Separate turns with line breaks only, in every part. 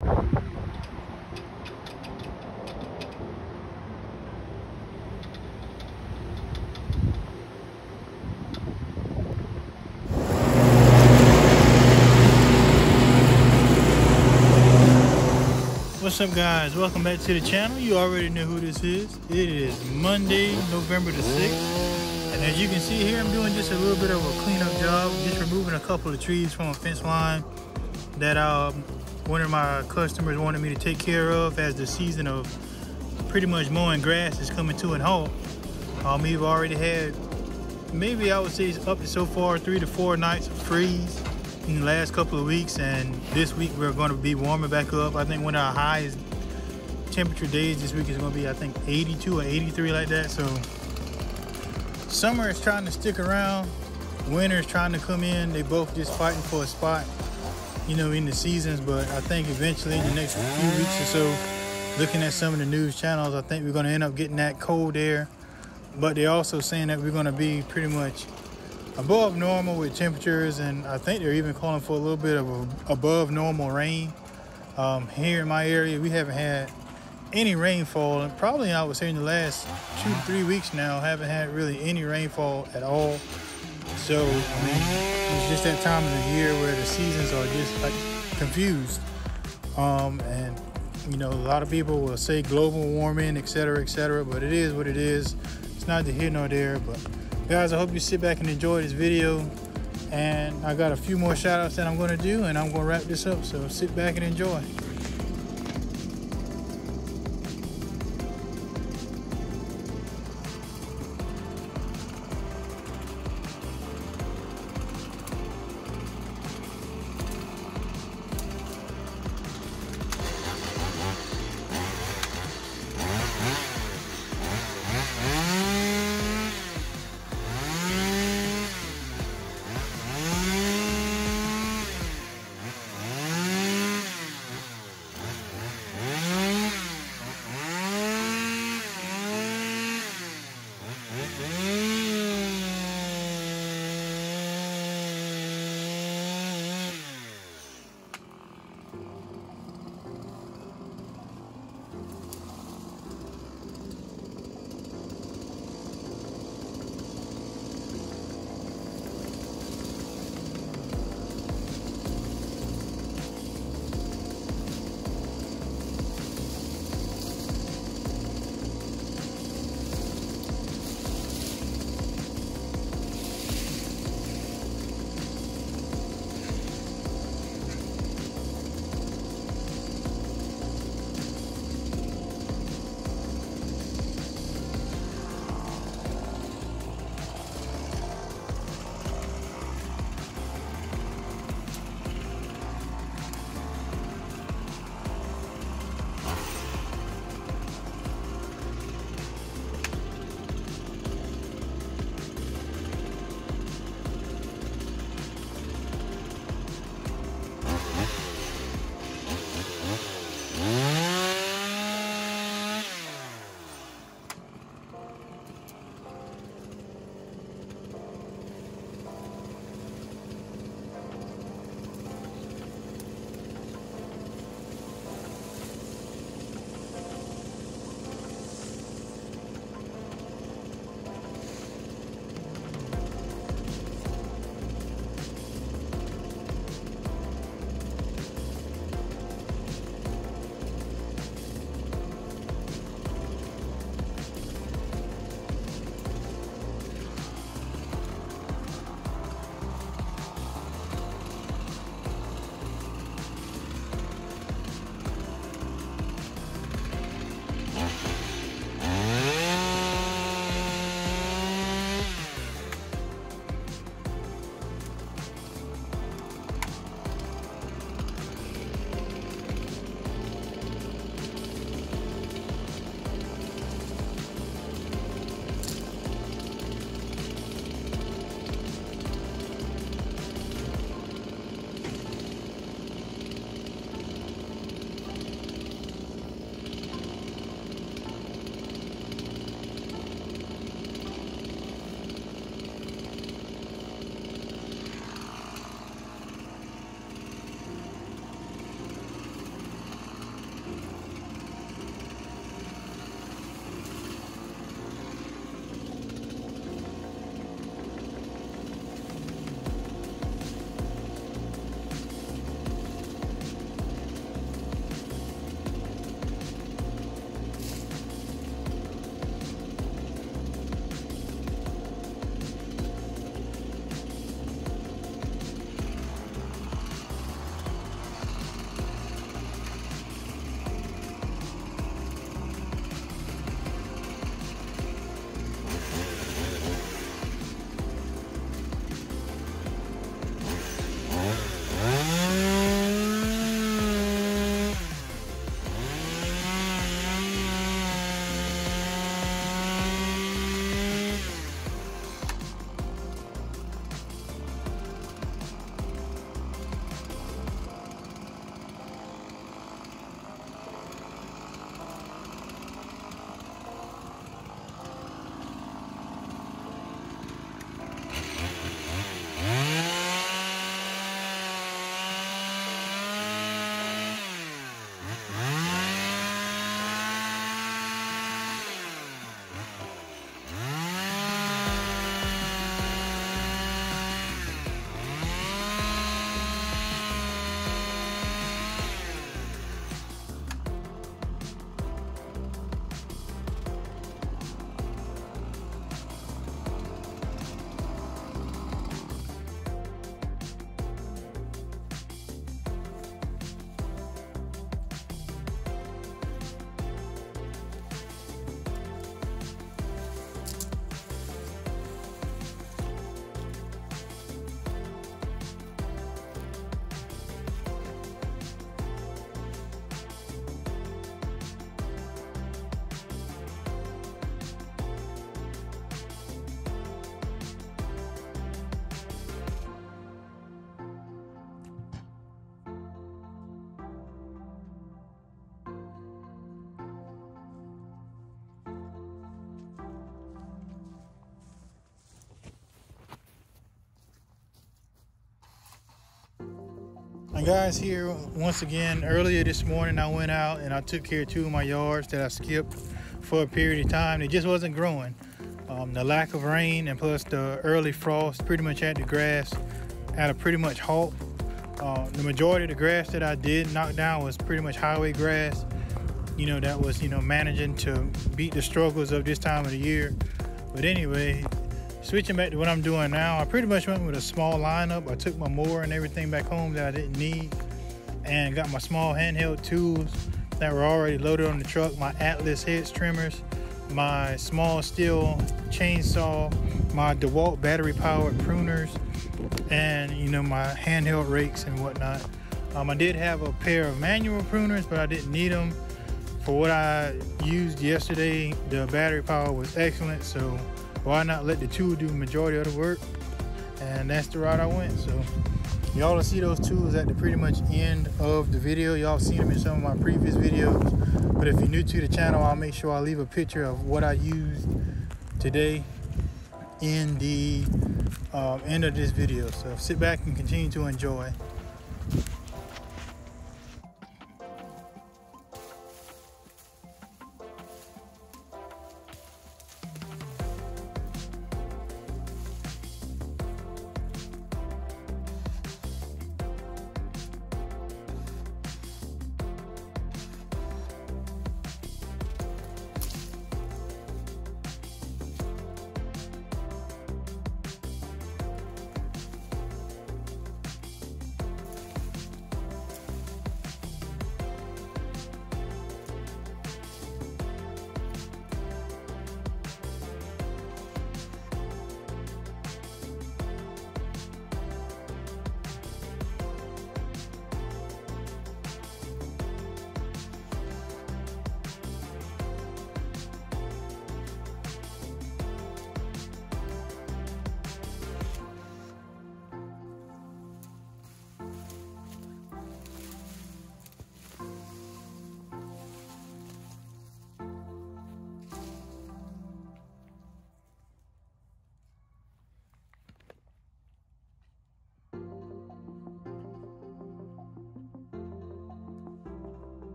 What's up, guys? Welcome back to the channel. You already know who this is. It is Monday, November the 6th. And as you can see here, I'm doing just a little bit of a cleanup job, just removing a couple of trees from a fence line that one of my customers wanted me to take care of as the season of pretty much mowing grass is coming to an halt. We've already had, maybe I would say up to so far 3 to 4 nights of freeze in the last couple of weeks, and this week we're going to be warming back up. I think one of our highest temperature days this week is going to be, I think, 82 or 83 like that. So summer is trying to stick around, winter is trying to come in. They both just fighting for a spot, you know, in the seasons. But I think eventually in the next few weeks or so, looking at some of the news channels, I think we're going to end up getting that cold air. But they're also saying that we're going to be pretty much above normal with temperatures, and I think they're even calling for a little bit of above normal rain. Here in my area, we haven't had any rainfall, and probably I would say in the last 2 to 3 weeks now, haven't had really any rainfall at all. So, I mean, it's just that time of the year where the seasons are just like confused. And you know, a lot of people will say global warming, etc., but it is what it is. It's neither here nor there. But guys, I hope you sit back and enjoy this video, and I got a few more shout outs that I'm going to do, and I'm going to wrap this up, so sit back and enjoy. And guys, here once again, earlier this morning I went out and I took care of 2 of my yards that I skipped for a period of time. It just wasn't growing. The lack of rain and plus the early frost pretty much had the grass at a pretty much halt. The majority of the grass that I did knock down was pretty much highway grass, that was, managing to beat the struggles of this time of the year. But anyway, switching back to what I'm doing now, I pretty much went with a small lineup. I took my mower and everything back home that I didn't need and got my small handheld tools that were already loaded on the truck, my Atlas hedge trimmers, my small steel chainsaw, my DeWalt battery powered pruners, and my handheld rakes and whatnot. I did have a pair of manual pruners, but I didn't need them. For what I used yesterday, the battery power was excellent, so why not let the tool do the majority of the work? And that's the route I went. So y'all will see those tools at the pretty much end of the video. Y'all seen them in some of my previous videos, but if you're new to the channel, I'll make sure I leave a picture of what I used today in the end of this video. So sit back and continue to enjoy.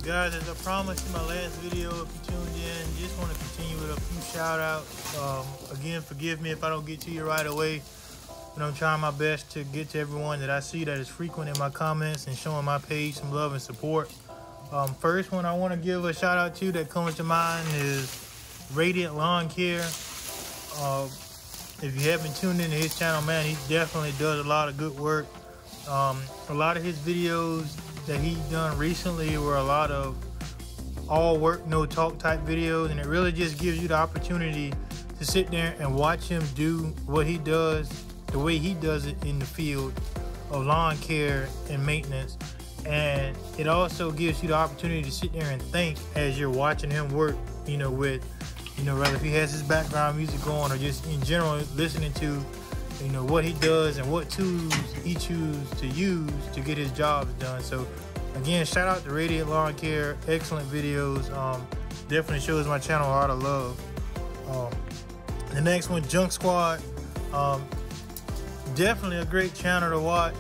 Guys, as I promised in my last video, if you tuned in, just want to continue with a few shout outs. Again, forgive me if I don't get to you right away, but I'm trying my best to get to everyone that I see that is frequent in my comments and showing my page some love and support. First one I want to give a shout out to that comes to mind is Radiant Lawn Care. If you haven't tuned into his channel, man, he definitely does a lot of good work. A lot of his videos that he done recently were a lot of all work no talk type videos, and it really just gives you the opportunity to sit there and watch him do what he does the way he does it in the field of lawn care and maintenance. And it also gives you the opportunity to sit there and think as you're watching him work, with whether if he has his background music going or just in general listening to what he does and what tools he chooses to use to get his jobs done. So again, shout out to Radiant Lawn Care, excellent videos. Definitely shows my channel a lot of love. The next one, Junk Squad, definitely a great channel to watch.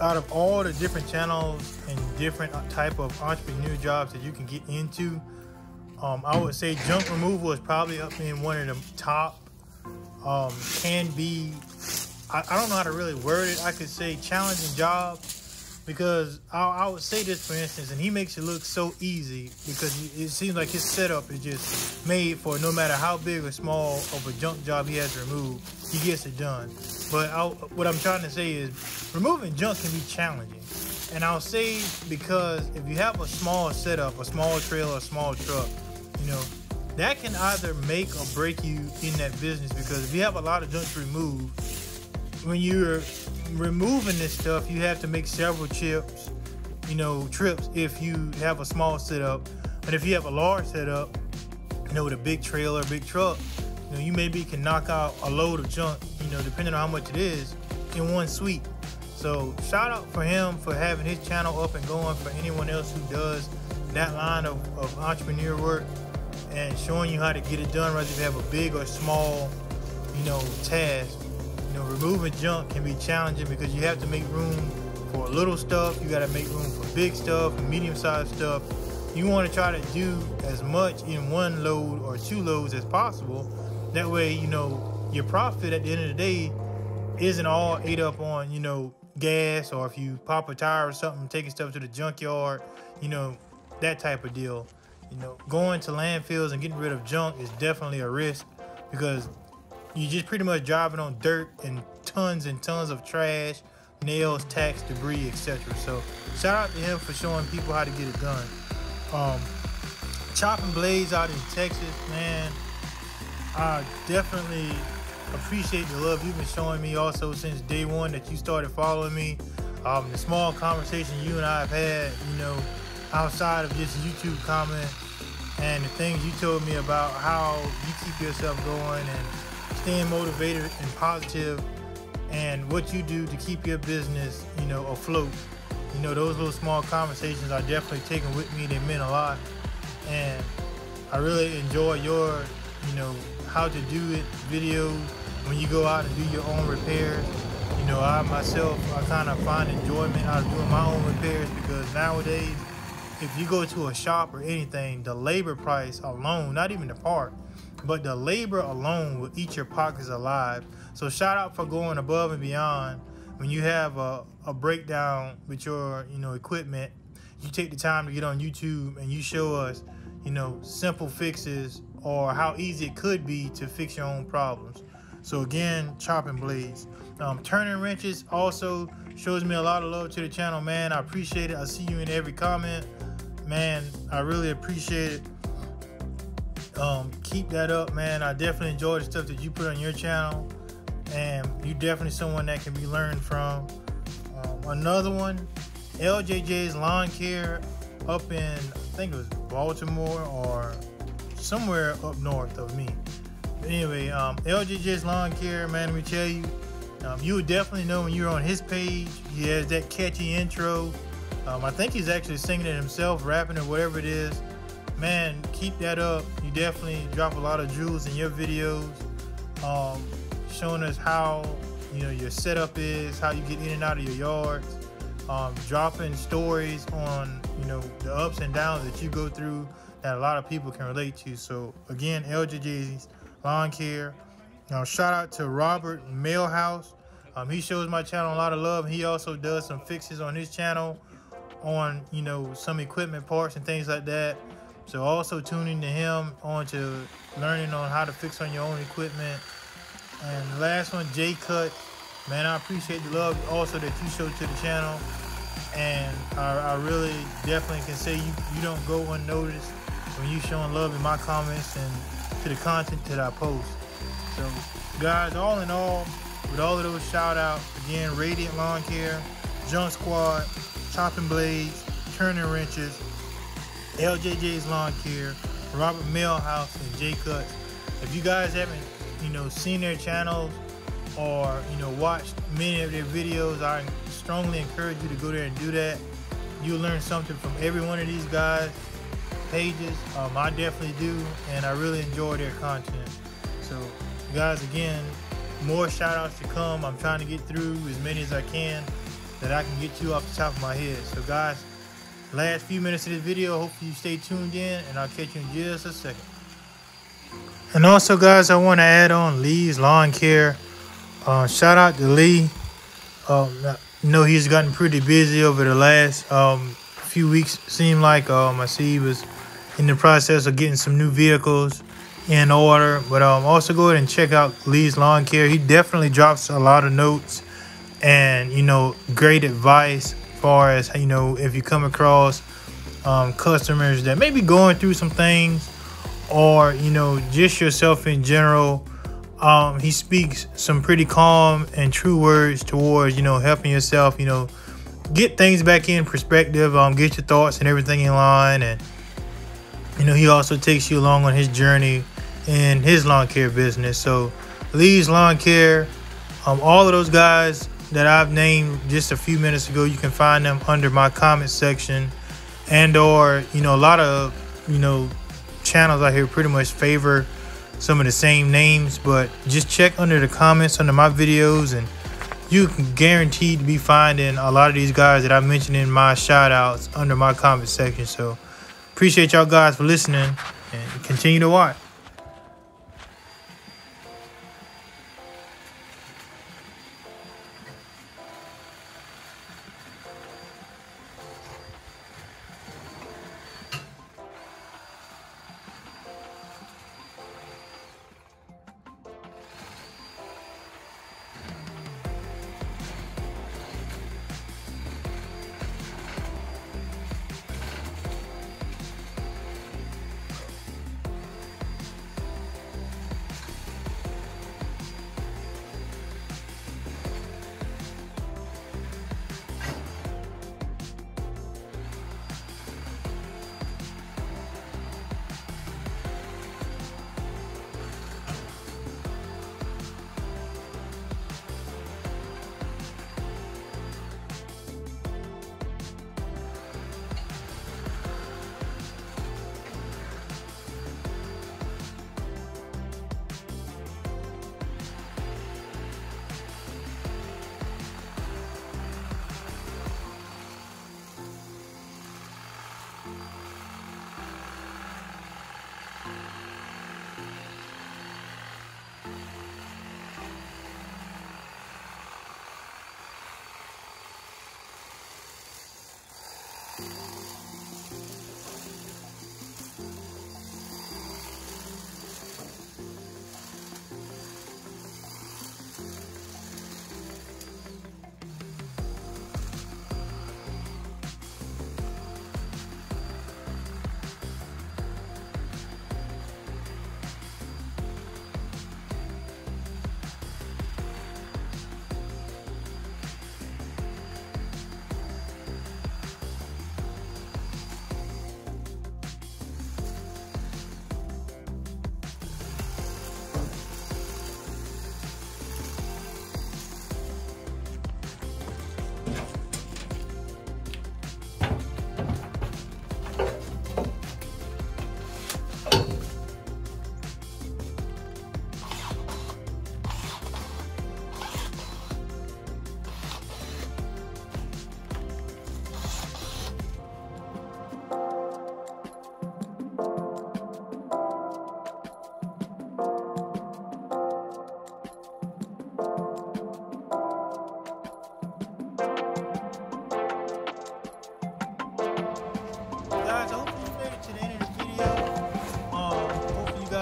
Out of all the different channels and different type of entrepreneur jobs that you can get into, I would say junk removal is probably up in one of the top. Can be, I don't know how to really word it. I could say challenging job because I would say this, for instance, and he makes it look so easy because it seems like his setup is just made for no matter how big or small of a junk job he has to remove, he gets it done. But what I'm trying to say is removing junk can be challenging. And I'll say because if you have a small setup, a small trailer, a small truck, you know, that can either make or break you in that business, because if you have a lot of junk to remove, when you're removing this stuff, you have to make several trips if you have a small setup. And if you have a large setup, with a big trailer, big truck, you maybe can knock out a load of junk, depending on how much it is, in one sweep. So shout out for him for having his channel up and going, for anyone else who does that line of entrepreneur work and showing you how to get it done, whether you have a big or small, task. Removing junk can be challenging because you have to make room for little stuff. You got to make room for big stuff, medium-sized stuff. You want to try to do as much in one load or two loads as possible. That way, your profit at the end of the day isn't all ate up on, gas, or if you pop a tire or something, taking stuff to the junkyard, that type of deal. Going to landfills and getting rid of junk is definitely a risk, because you just pretty much driving on dirt and tons of trash, nails, tacks, debris, etc. So shout out to him for showing people how to get it done. Chopping Blades out in Texas, man, I definitely appreciate the love you've been showing me also since day one that you started following me. The small conversation you and I have had, outside of just YouTube comments, and the things you told me about how you keep yourself going and staying motivated and positive, and what you do to keep your business, afloat. Those little small conversations are definitely taken with me. They meant a lot, and I really enjoy your, how to do it videos when you go out and do your own repairs. I myself, I kind of find enjoyment out of doing my own repairs, because nowadays, if you go to a shop or anything, the labor price alone, not even the part, but the labor alone will eat your pockets alive. So shout out for going above and beyond. When you have a breakdown with your equipment, you take the time to get on YouTube and you show us simple fixes, or how easy it could be to fix your own problems. So again, Chopping Blades. Turning Wrenches also shows me a lot of love to the channel, man. I appreciate it. I see you in every comment, man. I really appreciate it. Keep that up, man. I definitely enjoy the stuff that you put on your channel, and you're definitely someone that can be learned from. Another one, LJJ's Lawn Care, up in, I think it was Baltimore or somewhere up north of me. But anyway, LJJ's Lawn Care, man, let me tell you, you would definitely know when you're on his page. He has that catchy intro. I think he's actually singing it himself, rapping it, whatever it is. Man, keep that up. You definitely drop a lot of jewels in your videos, showing us how your setup is, how you get in and out of your yards, dropping stories on the ups and downs that you go through that a lot of people can relate to. So again, LJJ's Lawn Care. Shout out to Robert Mailhouse. He shows my channel a lot of love. He also does some fixes on his channel on some equipment parts and things like that. So also tuning to him on to learning on how to fix on your own equipment. And the last one, J Cut. Man, I appreciate the love also that you show to the channel. And I really definitely can say you don't go unnoticed when you showing love in my comments and to the content that I post. So guys, all in all, with all of those shout outs, again, Radiant Lawn Care, Junk Squad, Chopping Blades, Turning Wrenches, LJJ's Lawn Care, Robert Mailhouse, and J Cuts. If you guys haven't, seen their channels or, watched many of their videos, I strongly encourage you to go there and do that. You'll learn something from every one of these guys' pages. I definitely do, and I really enjoy their content. So guys, again, more shout outs to come. I'm trying to get through as many as I can that I can get to off the top of my head. So guys, last few minutes of this video, hopefully you stay tuned in, and I'll catch you in just a second. And also guys, I want to add on Lee's Lawn Care. Shout out to Lee. he's gotten pretty busy over the last few weeks. Seemed like I see he was in the process of getting some new vehicles in order. But also go ahead and check out Lee's Lawn Care. He definitely drops a lot of notes and great advice as far as if you come across customers that may be going through some things, or just yourself in general. He speaks some pretty calm and true words towards helping yourself get things back in perspective, get your thoughts and everything in line. And he also takes you along on his journey in his lawn care business. So Lee's Lawn Care, all of those guys that I've named just a few minutes ago, you can find them under my comment section. And or a lot of channels out here pretty much favor some of the same names, but just check under the comments under my videos and you can guarantee to be finding a lot of these guys that I mentioned in my shout outs under my comment section. So appreciate y'all guys for listening and continue to watch.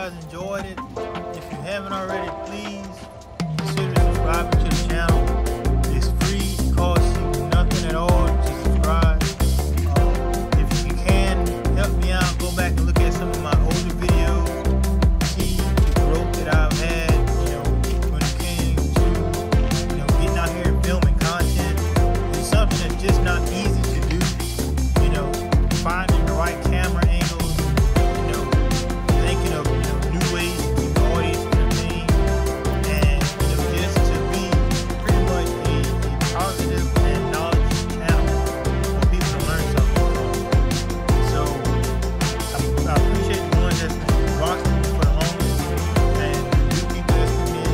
Enjoyed it. If you haven't already, please consider subscribing to the channel. It's free, it costs you nothing at all to subscribe. If you can help me out, go back and look at some of my older videos, see the growth that I've had, when it came to getting out here and filming content. It's something that's just not easy to do. Finding the right camera angles, thinking of new ways to keep the audience entertained, and just to be pretty much a positive and knowledgeable channel for people to learn something from. So I appreciate the ones that's been rocking me for the longest, and the new people that's come in.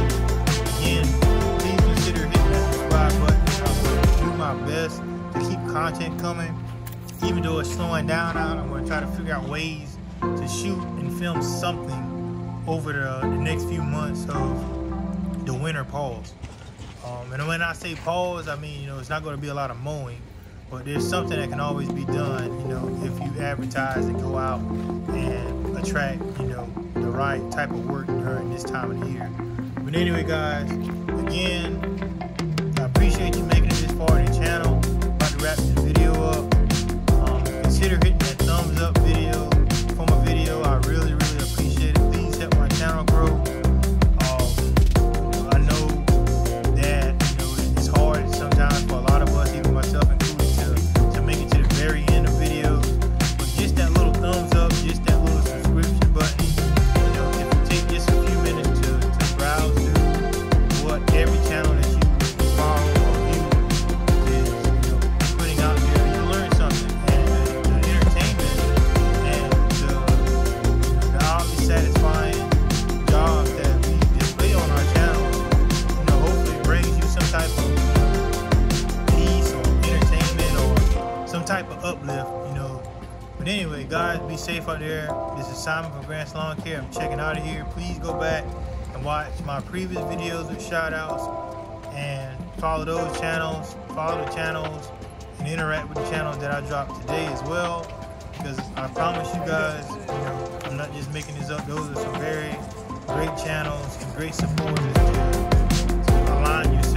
Again, please consider hitting that subscribe button. I'm going to do my best to keep content coming. Even though it's slowing down out, I'm going to try to figure out ways to shoot and film something over the next few months of the winter pause. And when I say pause, I mean, it's not going to be a lot of mowing, but there's something that can always be done, if you advertise and go out and attract, the right type of work during this time of the year. But anyway, guys, again, I appreciate you making it this far in the channel. About to wrap this video up. Consider hitting that thumbs up video for my video. I really appreciate it. Please help my channel grow. I know that it's hard sometimes for a lot of us, even myself included, to make it to the very end of videos. But just that little thumbs up, just that little subscription button, if you take just a few minutes to browse through what every channel that you follow or view is putting out there, you learn something. And the entertainment and the obviously satisfying jobs that we display on our channel, hopefully brings you some type of peace or entertainment or some type of uplift, But anyway, guys, be safe out there. This is Simon from Grant's Lawn Care. I'm checking out of here. Please go back and watch my previous videos with shout-outs and follow those channels, follow the channels, and interact with the channels that I dropped today as well. Because I promise you guys, I'm not just making this up. Those are some very great channels and great supporters to align yourself